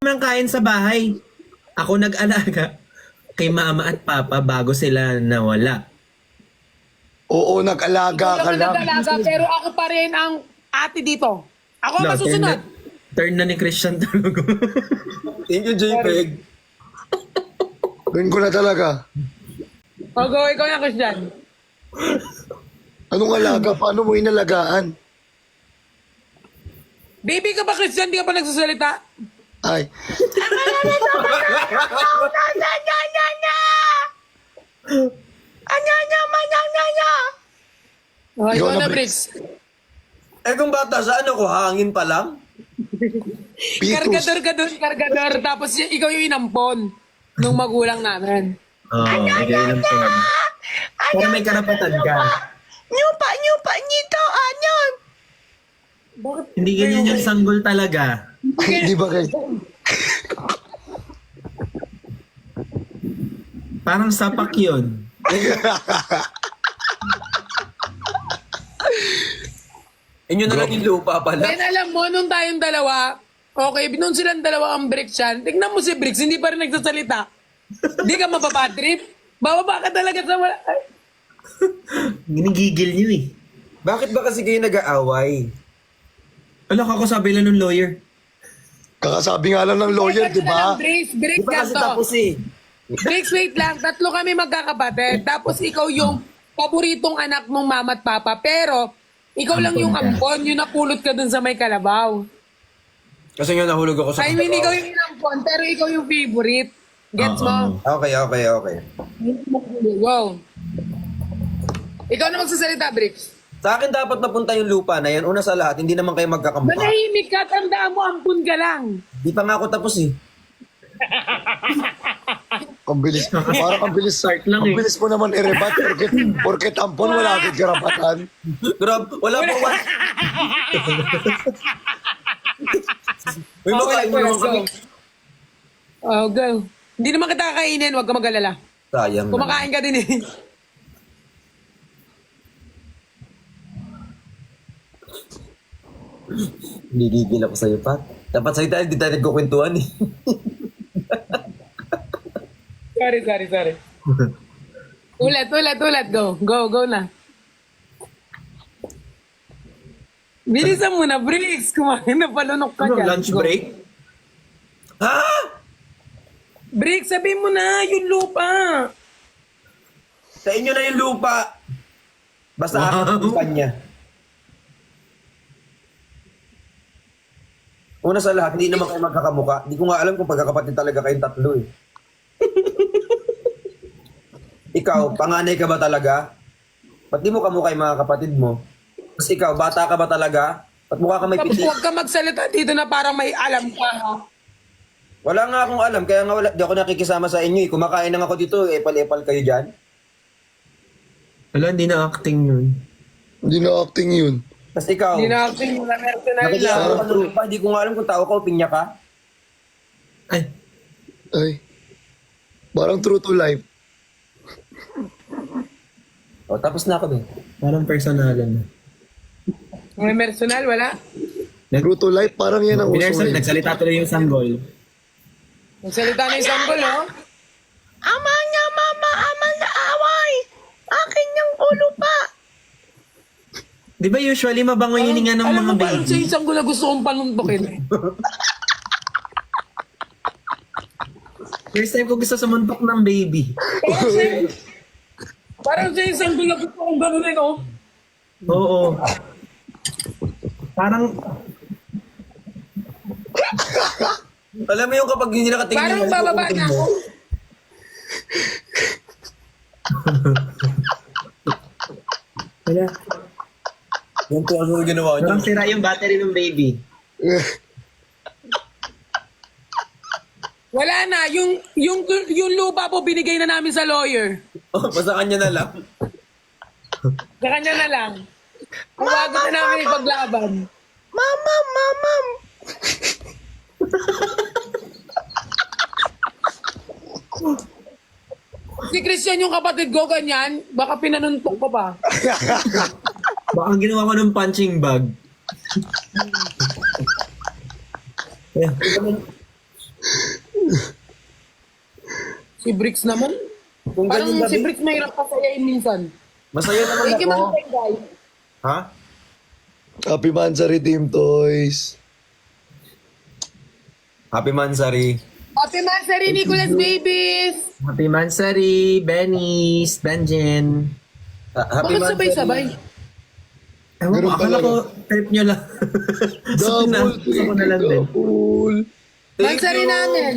ng kain sa bahay. Ako nag-alaga kay mama at papa bago sila nawala. Oo, nag-alaga ka lang. Nag-alaga, pero ako pa rin ang ate dito. Ako ang masusunod. Turn na ni Christian talaga. Thank you, JPEG. Ganun ko na talaga. O, go, ikaw na, Christian. Anong alaga? Paano mo inalagaan? Baby ka ba, Christian? Di ka pa nagsasalita? Ay, O, ikaw Ikaw na, na, Briggs. Eh kung bata sa ano ko, hangin pa lang? pitos. Kargador ka dun, kargador. Tapos ikaw yung inampon nung magulang namin. Oo, ikaw lang po. Pero may karapatan ka. Nyupa nito, anyon. Bakit? Hindi ganyan yung sanggol talaga. Di ba kayo? Parang sapak yun. Inyo na lang yung lupa pala. Then alam mo, nung tayong dalawa, okay, nung silang dalawa ang Briggs yan, tignan mo si Briggs, hindi pa rin nagsasalita. Hindi ka mapapatrip. Bababa ka talaga sa wala. Ay, Ginigigil niyo eh. Bakit ba kasi kayo nag-aaway? Alak ako sabi lang ng lawyer. Kakasabi nga lang ng lawyer, teka di na lang, ba? Briggs, Di Briggs, ba kasi ganito. tapos eh? Briggs, wait lang. Tatlo kami magkakapatid. Tapos ikaw yung paboritong anak ng mama at papa. Pero, ikaw lang Ampon yung ka. ampon. Yung napulot ka dun sa may kalabaw. Kasi nga nahulog ako sa I mean, kalabaw. ikaw yung inampon, pero ikaw yung favorite. Gets mo? Okay. Wow. Ikaw na magsasalita, Briggs. Sa akin dapat napunta yung lupa na yan. Una sa lahat, hindi naman kayo magkakamukha. Manahimik ka, tandaan mo, ampun ka lang. Di pa nga ako tapos eh. Ang bilis. Parang ang bilis. Start lang Ang eh. bilis mo naman i-rebat. Porket tampon, wala agad karapatan. Grabe, wala pa one. May makain mo naman kami. Oh, go. Hindi naman kita kakainin, huwag ka mag-alala. Sayang naman. Kumakain ka din eh. Nigigil ako sa'yo, Pat. Dapat sa'yo tayo, di tayo nagkukwentuhan eh. Sorry. Ulat. Go na. Bilisan mo na, Briggs. Kumain na, palunok ka Ano, dyan. lunch Go. break? Ha? Briggs, sabihin mo na, yung lupa. Sa inyo na yung lupa. Basta Wow. akin yung kanya. Una sa lahat, hindi naman kayo magkakamuka. Hindi ko nga alam kung pagkakapatid talaga kayong tatlo eh. Ikaw, panganay ka ba talaga? Ba't di mo kamukha yung mga kapatid mo? Tapos ikaw, bata ka ba talaga? Ba't mukha ka may piti? Huwag ka magsalita dito na parang may alam ka. Ha? Wala nga akong alam, kaya nga di ako nakikisama sa inyo eh. Kumakain lang ako dito, epal-epal kayo dyan. Wala, hindi na acting yun. Hindi na acting yun. Tapos ikaw, Hindi na acting mo na mercenary nakikita lang. ko ka ng lupa, hindi ko nga alam kung tao ka o pinya ka. Ay, Ay. Parang true to life. O, tapos na ako dun. parang personalan. May personal, wala. True to life, parang yan ang uso ngayon. Nagsalita tuloy yung sanggol. Magsalita na yung sanggol, oh. Ama niya, mama, ama na away. Akin yung ulo pa. Di ba usually mabango yung hininga ng Alam mga mo ba, sa baby? sanggol na gusto kong panuntokin. First time ko gusto sumuntok ng baby. Parang sa sanggol na gusto kong ganunin, oh. Oo. Parang, Alam mo yung kapag hindi nakatingin Parang yung bababa na ako. wala. Yung tuwa mo ginawa niyo. Parang sira yung battery ng baby. Wala na. Yung lupa po binigay na namin sa lawyer. Oh, basta kanya na lang. Sa kanya na lang. Bago na namin ipaglaban. Mama, mama. Si Christian yung kapatid ko, ganyan. Baka pinanuntok ko pa. Baka ginawa ko ng punching bag. Si Bricks naman. Kung Parang ganyan si gabi, Bricks mahirap pasayain minsan. masaya naman Thank you, ako. mga guys. Ha? Happy Mansari Team Toys. Happy Mansari. Happy Mansari, Nicolas Babies! Happy Mansari, Benny's, Benjen. Happy Bakit sabay-sabay? Ewan ko, Ganun akala pala. ko trip nyo lang. Double, Gusto ko na lang din. double. Mansari namin.